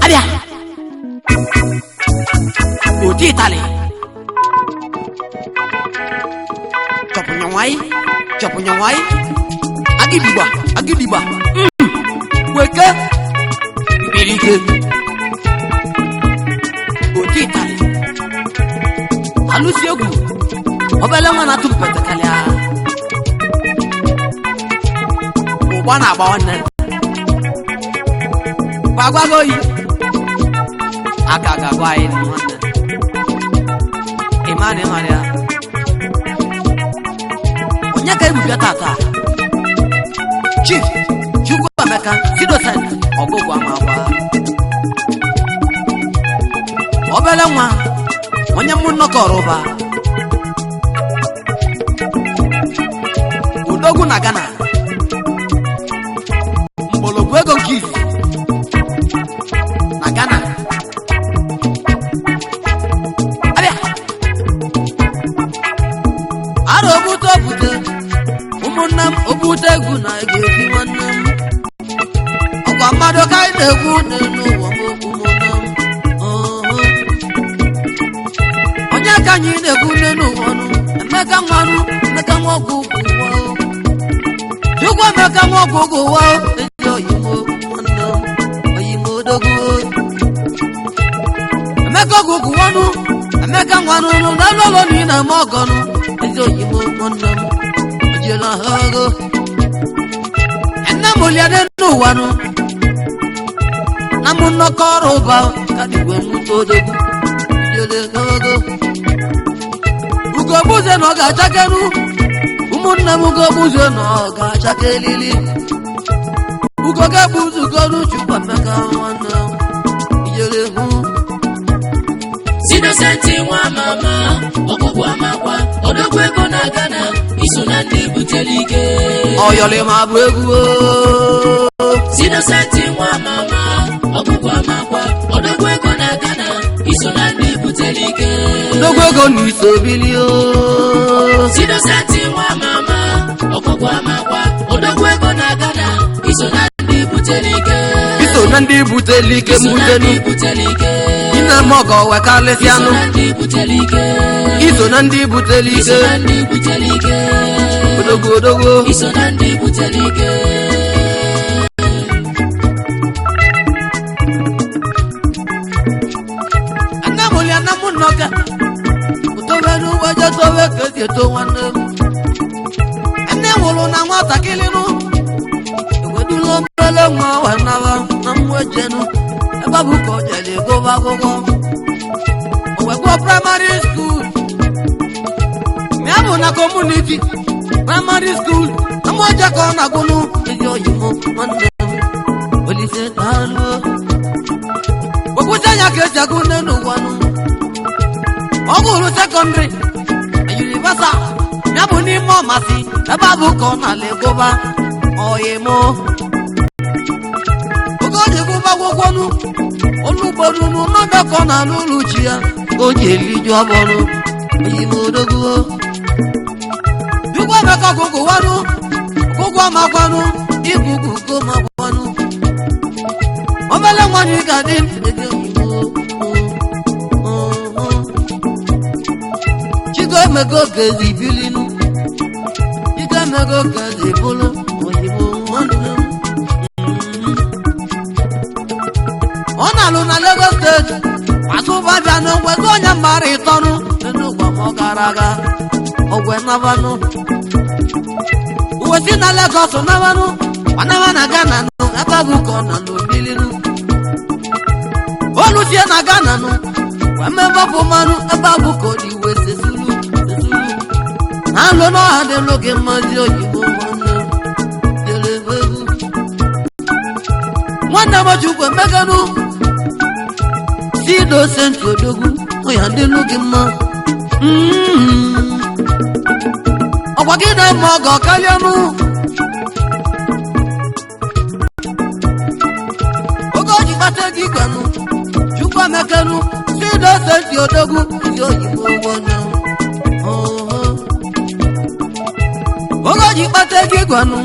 Abia Oti Italy Chopu nyawai Agidiba Weke Birike Oti Italy Alusi ogu Obele mwana tumpete kalia Ubana abawane Bagwagoyi Agagagwai mwana Imani Maria Onyeka ibuka tata Chief Chukwu Ameka Sidosent Ogogwa Mawa Obele nwa onye munokoroba Udogu na Ghana Mbologu ego kizi na Ghana Abia Aro obute Umunam obute egwu na egwu nwannem Ọkwa mmadụ ka ị na-egwu n'ụwa umunam Onye ka anyị na-egwu n'ụwa Emeka nwoke ụwa Chukwu Emeka nwoke ụwa ezi oyimo nwannem oyimo dogo Emeka nwoke ụwa Emeka nwanụ n'alolo ni na mogonu ezi oyimo nwannem ojela hago Enna muliade n'ụwa na munokoroba kadigwe mutodogu ojele hago Ugobuze no ga-achakenu ụmụnne m ugobuze no ga-achakelili Ugoga buzu goru Chukwu Emeka nwanne ijere hu Sidosenti nwa mama Ogogwu amakwa Odogwu ego na Ghana iso na ndị butere ike Oyole ma bụ egwu Sidosenti nwa mama Ogogwu amakwa Odogwu ego na Ghana iso na ndị butere ike Odogwu ego n'iso bilio Sidosenti nwa mama Ogogwu amakwa Odogwu ego na Ghana iso na ndị butere ike Iso na ndị butere ike mutenu Ina mogo wekalesianu Iso na ndị butere ike Odogwu Iso na ndị butere ike Anamuli anamunoka Utowenu waje towe kezi eto nwannem Ene wulu na nwatakilinu Ewedulo mbele nwa wanawa na mwejenu Ebabuko jeli goba gogo Owego primary school Miabu na community Primary school Amwaja kona gunu Iyo yimo nwannem Olise talo Ogusanya keja gune nuwanu Oguru secondary Universal Miabu ni mo masi Ebabuko na legoba Oyemo Ogoje guba gogonu Olubodunu nodoko na luluchi ya Oje liju abonu Oyimo dogo Chukwu Emeka gogo wanu Gogo amakwanu Igugu go makwanu Obele nwanyị gadin Ede oyimo Chigo emego gezi bilinu Chigo emego gezi bulu Oyimo nwannem Ọnalụ na Lagos State Asụbabịa n'ogwe onye mara ịtọnụ N'ụgwa m ọ gara aga Ogwe nabanụ Uwe si na Lagos nabanụ Wanawa na Ghana nụ Ebe abụkọ na n'obilinu Olusie na Ghana nụ Wemebe bụ mmanụ Ebe abụkọ dị iwe sesulu Na alụ n'ọha dị n'oge mmazi oyibo nwanne Dere egwu Nwanne m Chukwu Emekanu Sidosent Odogwu Oya ndị n'oge mma Ọgwa gị na mma ọgọ kalịanụ Oge o ji kpata gị gwanụ Chukwu Emekanu Sidosent Odogwu Ndị oyibo nwanne Oge o ji kpata gị gwanụ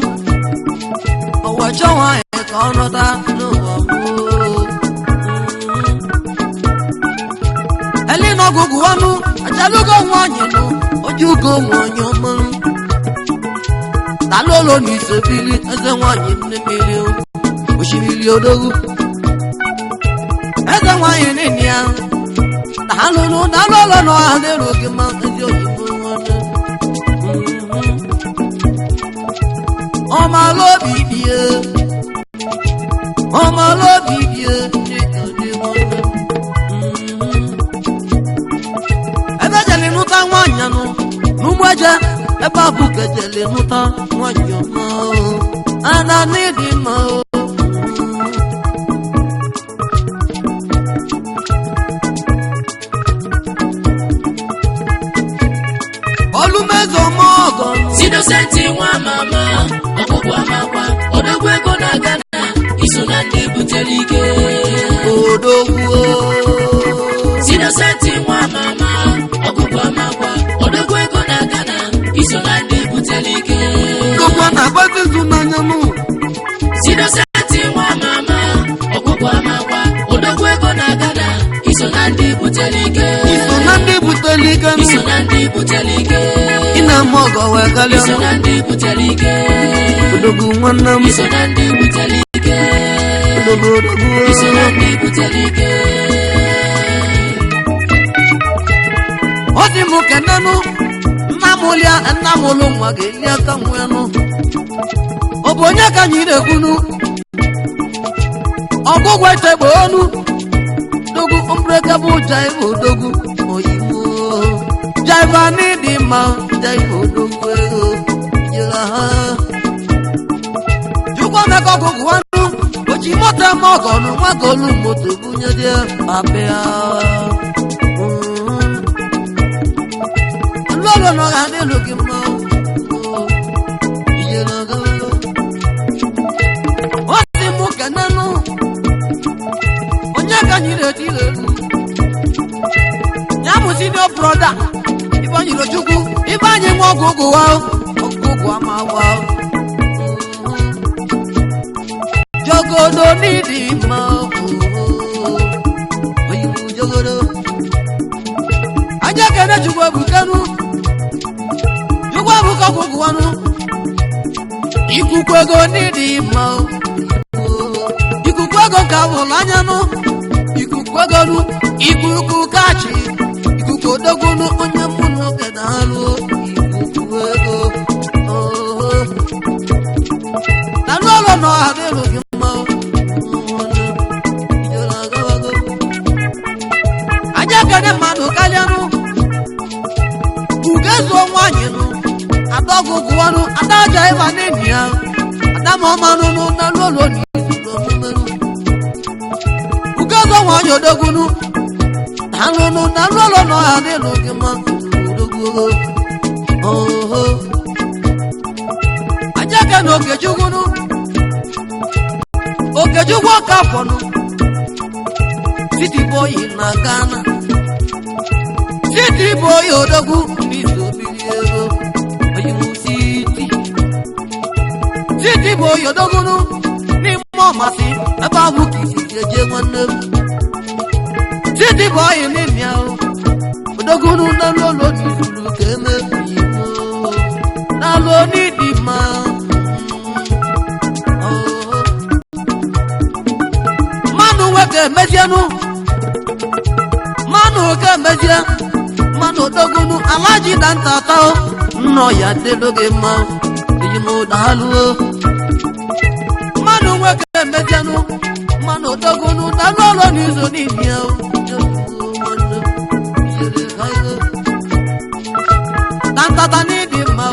ọwa chọwa ya ka ọ nọta n'ụwa gboo elinọgụgụ ọnụ ajalugo nwanyị nụ ojugo nwanyị ọmụrụ talolo n'isobili eze nwanyị nne mmiri osimiri odogwu eze nwanyị nini ya talolo talolo n'ọha n'elu oge ma ezi oyibo nwanne ọmalobi bie ọmalobi bie n'ịkọdị nwanne ebe jeli nụta nwanyị nụ n'ugbeje ebe abụ kejeli nụta nwanyị ọma ana n'ịdị mma olumezo mọgọ Innocent nwa mama ọkụkụ amakwa odogwu ego na Ghana iso na ndị butere ike odogwu Innocent nwa mama ọkụkụ amakwa odogwu ego na Ghana iso na ndị butere ike dokwa na agbazizu n'anya mụ Innocent nwa mama ọkụkụ amakwa odogwu ego na Ghana iso na ndị butere ike iso na ndị butere ike iso na ndị butere ike ina mọgọ wee kalịa iso na ndị butere ike odogwu nwanne m iso na ndị butere ike odogwu iso na ndị butere ike ọ dị m kenenụ nna m lia nna m ụlụ nwa ga-eli aka nwenụ ọ bụ onye ka anyị na-ekwunu ọgwụgwọ itegbe ọnụ dogwu mbrekebe ụja ibe odogwu oyibo jaiva n'ịdị mma jaiva odogwu ego jira ha jụkwa meka ọgụgụ ọnụ oji moto eme ọgọnụ nwa golu moto bunye dị apịa lolo nọ ga n'elu gị mma ijere ogologo ọ dị mụ kenenụ onye ka anyị na-eti elu ya bụ senior brother Ifeanyi Chukwu Ifeanyi nwa ọgụgụ wa ọgụgụ amawa jogodo n'ịdị mma oyibo jogodo aja kene Chukwu ebukenu Chukwu ebuka ọgụgụ wanụ ikuku ego n'ịdị mma ikuku ego ka bụrụ anya nụ ikuku ego nụ ikuku kachi ikuku odogwunu onye mụ n'oge na-alụ ikuku ego na n'ụlọ na ọha n'elu gị mma aja kene mmadụ kalịanụ ugezuo nwanyị nụ adọgụgụ ọnụ ada aja ịba n'enyi ya ada ma ọmanụ nụ na n'ụlọ n'izu n'omumerụ ugezuo nwanyị odogwunu alụnụ na n'ụlọ na ọha n'elu gị mma odogwu oho aja kene Okechukwu Okechukwu ọka fọnụ City boy na Ghana City boy odogwu n'izu obiri ego oyibo City boy odogwu n'ime ọmasị ebe abụ ka isi eje nwanne m City boy n'ime ahụ odogwu na n'ụlọ n'izuru ka eme oyibo n'alụ n'ịdị mma mmanụ nwoke emezienụ mmanụ nwoke emezie mmanụ odogwunu alaji na ntata nnọ ya dịlụ gị mma ejimodalụo mmanụ nwoke emezienụ mmanụ odogwunu na n'ụlọ n'izu n'ime ya na ntata n'ịdị mma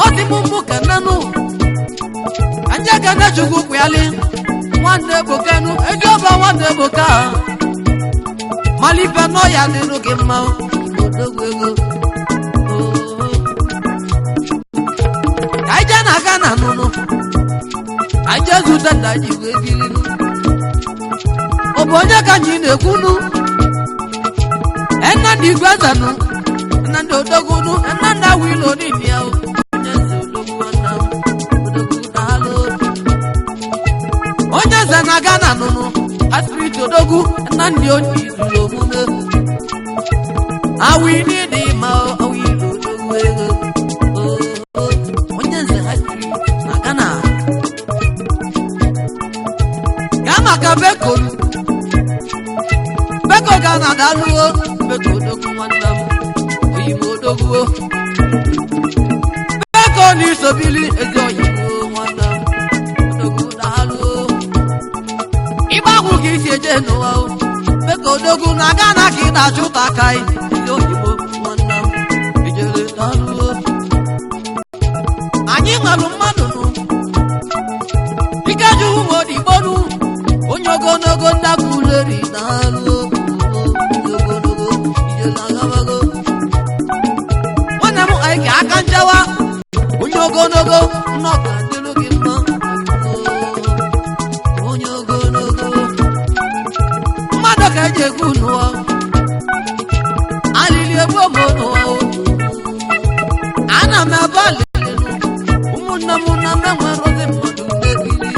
ọ dị m mbụ kenenụ anyị ekene Chukwu kwịalị nwanne bokenu eji ọba nwanne boka malife nọ ya dịrụ gị mma odogwu ego anyị je na Ghana nụnụ anyị je zute nda ji wee bilinu ọ bụ onye ka anyị na-ekwunu Nnamdi Igwezanụ ndo dogunu nanda wilo ni niao onyenze odogu wanam odogu dalo onyenze na Ghana nunu aspirito odogu nandi oni zulomume awini di ma awilo odogu ego onyenze aspirito na Ghana Ghana ka beko Ghana daluo beko odogu wanam odogu beko ni sobili ezi oyibo nwana odogu dalu ibagu ki si eje nuwa o beko odogu na Ghana ki da chuta kai ezi oyibo nwana ejere dalu anyi malu mmadu nu ikeju mo di bonu onyogonogo ndakuleri dalu onyogonogo ijela gabago akanjawa onyogonogo nnọka dịlụ gị mma onyogonogo mmadụ ka eji egwu n'ụwa alili egbu omo n'ụwa ana m ebe alilinu ụmụnne m na menwerozi mmadụ n'ebili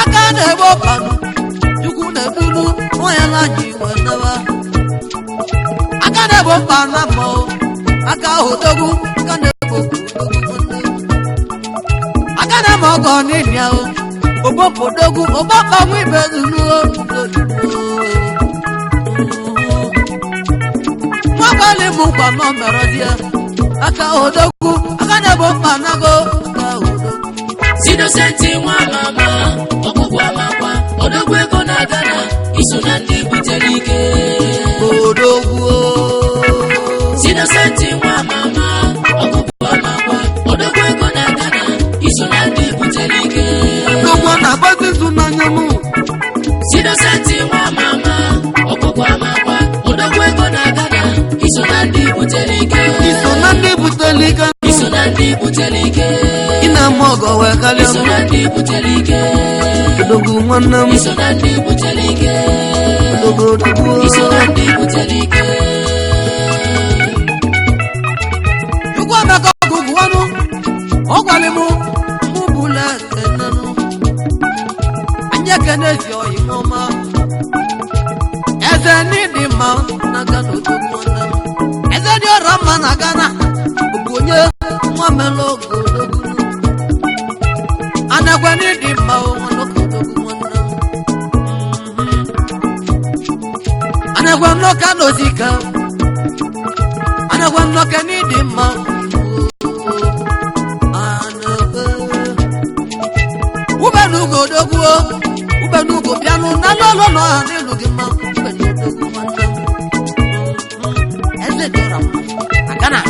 aka na-egbe ọbanụ chukwu na-ebulu nwanya na ji nwenaba aka na-egbe mkpa na mmụọ aka odogu aka na-egbo odogu aka na-eme ọgọ n'ili ahụ ogbopụ odogu ọgbakọ nwa ibe zuluo nwakwali m nkwa nọ merọzie aka odogu aka na-egbo mkpa nago aka odogu Sidosenti nwa mama ọgwụgwụ amakwa odogu ego na Ghana iso na ndị butere ike odogu Sidosenti nwa mama ọgwụgwụ amakwa odogu ego na Ghana iso na ndị butere ike odogu na-agbazi izu n'anya mụ Sidosenti nwa mama ọgwụgwụ amakwa odogu ego na Ghana iso na ndị butere ike iso na ndị butere ike iso na ndị butere ike ina mogo we kalio iso na ndị butere ike odogu nwanne m iso na ndị butere ike odogu iso na ndị butere ike Yugwa meka ogugu wanu ogwali mu mubule tenanu anye kenezi oyi moma eze nidi ma na Ghana odogu nwanne m eze di orama na Ghana ogunye nwa melo odogu anagwa nidi ma o nwanne odogu nwanne anagwa nloka n'ozika anagwa nloka nidi ma ubenugo odogu ubenugo piano na lolo no anilu gị ma ubenugo odogu nwanne eze di orama na Ghana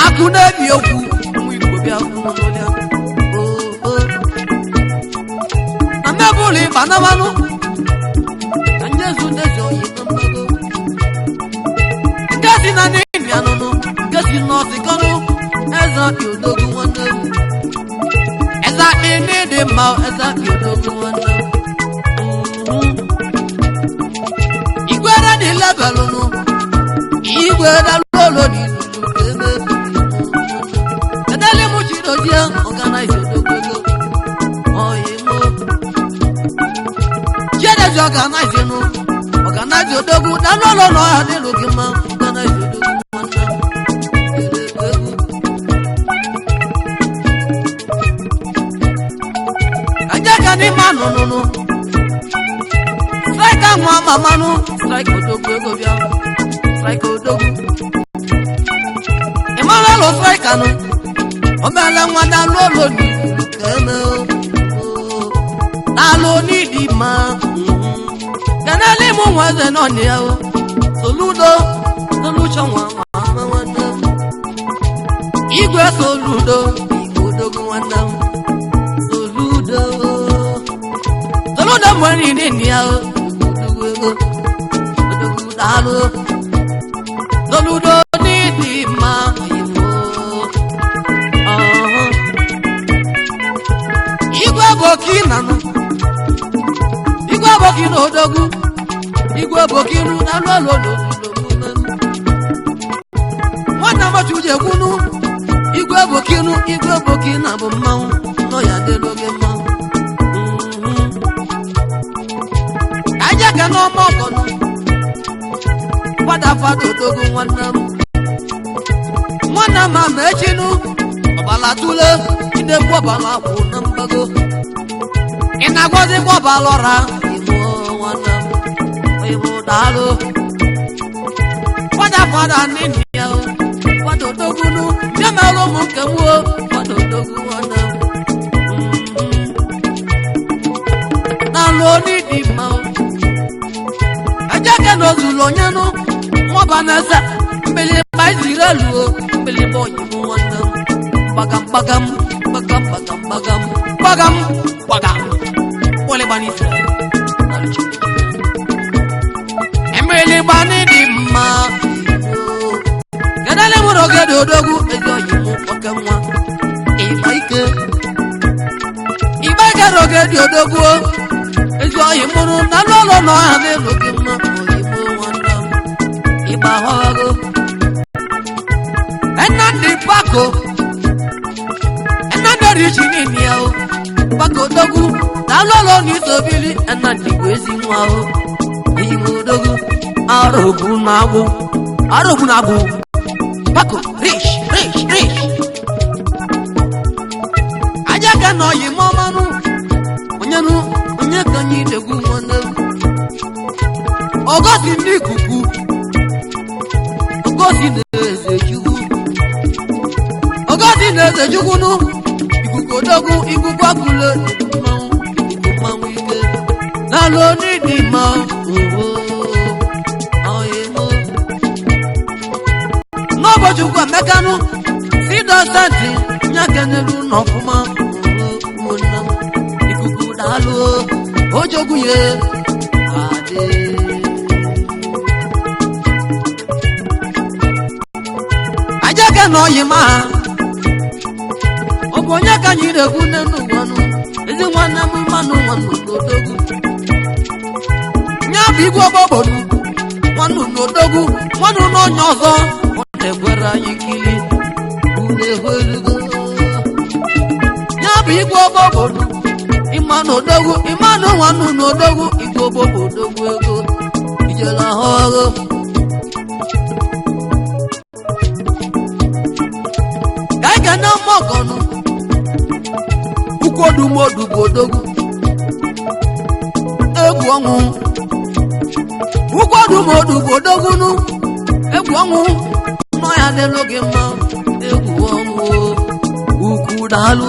akụ na-ebi okwu ụmụ Igbo bịa n'ụlọ na mmebụlụ ịba na mmanụ ka njezu ndezi oyi na mgbago nke si na n'imi anụnụ nke si n'ọsịkọnụ eze akị odogu nwanne m eze akị n'ịdị mma eze akị odogu nwanne m igwe redi lebelụnụ igwe dalụ olo n'izulu ka emebi edeli mụ chidozie ọganaizi odogo oyimo chiedezi ọganaizi nụ ọganaizi odogu dalụ olo n'ọha dịlụ gị mma ọganaizi odogu nwanne m aja ka n'ime anụnụnụ straika nwa mamanụ straika odogu ego bịa straika odogu Emmanuel straika nụ omele nwa dalụ olo n'izulu ka eme dalụ n'ịdị mma ganali mụ nwa eze nọ na ya soludo solucho nwa mama nwanne m igwe soludo igwe odogu nwanne m soludo mwere nini ya odogu ego odogu dalụ soludo n'ịdị mma igbo igwe boki nanụ igwe boki na odogu igwe bokinu na lolo nwanna machuje kwunu igwe bokina bụ mmanwụ nọ ya delo gị mmanwụ aja ka n'ọma ọkọnụ fada odogo nwanna m ama echinu ọbala tule idekwu ọbala kwụ na mgbago ị na-agwazikwa ọbala ọra igbo nwanna m igbo daalụ fada nini ya fada odogunu ya mere ụmụ nke nwuo fada odogu nwanna n'alụ oni dị mma ejeke n'ozulu onyenụ nwaba na-ese mbilịgba iziri eluo mbilịgba oyibo nwanne gbagam kpọlịgba n'isi mbilịgba n'ịdị mma kedele mụrụ ogede odogwu ezi oyibo oke nwa ịgba ike n'ogede odogwu ezi oyi mụrụ na n'ụlọ n'ọha n'elu gị mma oyibo nwanne ịgba ahụhụ Enandi Bako Enandi Richi nini yao Bako dogu Dalolo ni sobili Enandi kwezi mwao Imu dogu Arogu nagu Bako Rich Ajaka no yimo manu Onyeka nyi degu mwanda Ogosi ni kuku Ogosi neze jugu Ogodi neze jugunu ikuku dogu ikuku akule ikuku ike nalo nidi ma oyemo nobo jugwa mekanu sido santi nyakenelu nofuma wona ikuku dalo ojogu ye ade ajake no yima onye ka anyị na-ekwu n'enu nwanụ ezi nwanne m mmanụ n'odogwu nya bụ igwe ọgbọgbọnu nwanụ n'odogwu nwanụ n'onye ọzọ ọ na-ekwere anyị nkili unehuelugo nya bụ igwe ọgbọgbọnu ịmanụ odogwu ịmanụ nwanụ n'odogwu igwe ọgbọgbọ odogwu ego ijela ha ọrụ ka anyị ga na mmọgọnụ Ukodumodu bodogu egwu ọnwụ Ukodumodu bodogunu egwu ọnwụ nọ ya delu gị mma egwu ọnwụ ukwu daalụ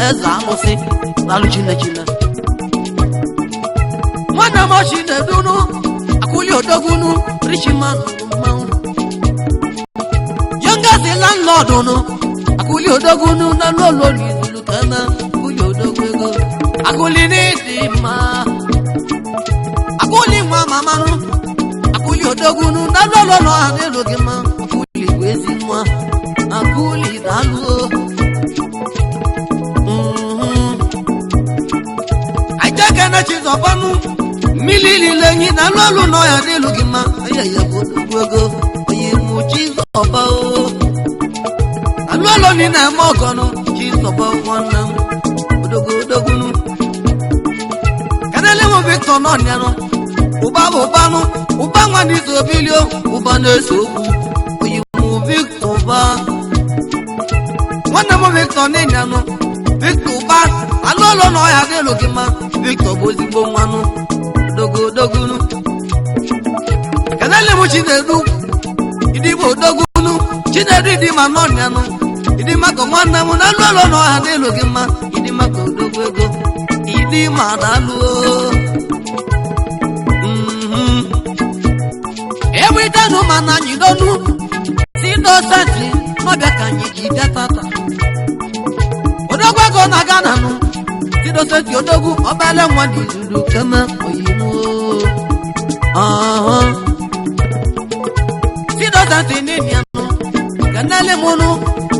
eze amụsị daalụ chinechine nwanne m ochi na-edunu akụli odogunu richiman mmanwụ youngest landlord nụ akụli odogunu na lolo n'izulu kana Akuli n'ịdị mma Akuli nwa mamanụ Akuli odogunu na lolo n'ọha n'elu gị mma Akuli bụ ezi nwa Akuli daalụ Ajake na chizọbanụ mmiri lile enyi na lolo n'ọha n'elu gị mma Ayaya bụ odogwu ego Oyi mụ chizọba o Alụọlọ ni na-eme ọgọnụ chizọba nwanne m Odogunu Kanele mo Victor no niano Ubanu Ubangwa ni zobilio Ubane soku Oyi mo Victor ba Wana mo Victor ni niano Victor ba Alolo no ya de logima Victor bozigbo nwanu Odogunu Kanele mo Chinedu Idibo odogunu Chinedu idima no niano Idima ko nwanna mo na lolo no ya de logima Idima ko odogwego Idi madalu Every day no man and you don't know See no sentry No be can you give that tata Odogwego na gana no See no sentry odogu Obele mwadi zulu kama Oyinu See no sentry nini ano Kanele mono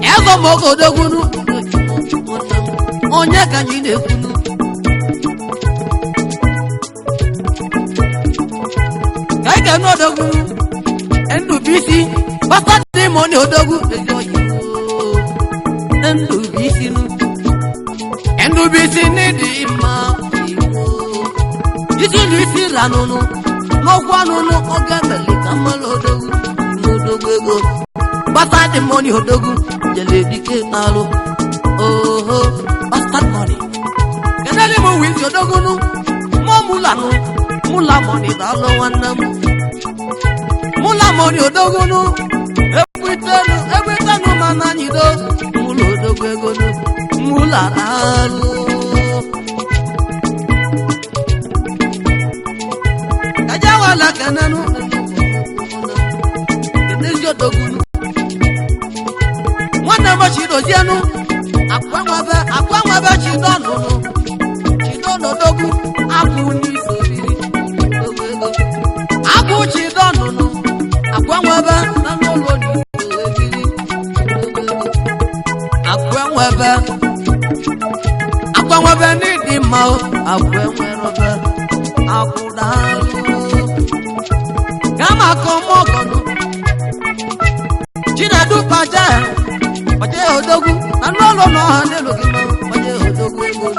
Ego mogo odogu no Onye kanyi nekunu keke n'odogwu ndubisi gbasatị mọni odogwu ezi oyibo ndubisi n'ịdị mma isi na isi ranụnụ n'okwu anụnụ oge meli ka mmalụ odogwu n'odogwu ego gbasatị mọni odogwu jele dike n'alụ oho bastard money kenele mo wizi odogwu nụ mọ mula money daalụ nwanne m mula money odogwu nụ ekwetenu mana nyido mula odogwu ego nụ mula daalụ kajawala kenenu kenezi odogwu nụ nwanne m chidozienu akwanwebe chidonodogwu abụ n'isobiri abụ chidonụnụ akwanwebe na n'ụlọ n'isobiri akwanwebe n'ịdị mma akwenwerebe akwụdalụ gama kọmọgọnụ chinedu paja ọjọ́ odogwu na n'ụlọ n'ọha n'elughị m ọjọ́ odogwu ego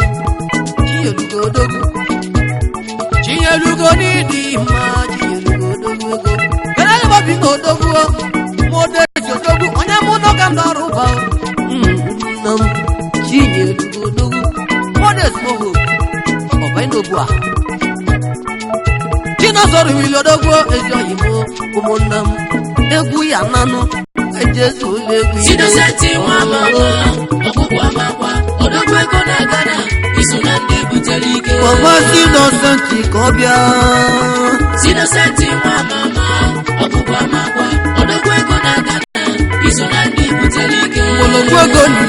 chinyelugo n'ịdị mma chinyelugo odogwu ego kenele bobi na odogwu modezi odogwu onye mụ n'oge ndị ọrụ ụba nna m chinyelugo odogwu modezi moho ọbainogbu a chinozoro wili odogwu ezi oyibo ụmụnna m egwu ya nanụ Sidoseti nwa mama ọkụkụ amakwa odogwu ego na Ghana iso na ndị butere ike ọba Sidoseti ka ọ bịa Sidoseti nwa mama ọkụkụ amakwa odogwu ego na Ghana iso na ndị butere ike ologwu ego na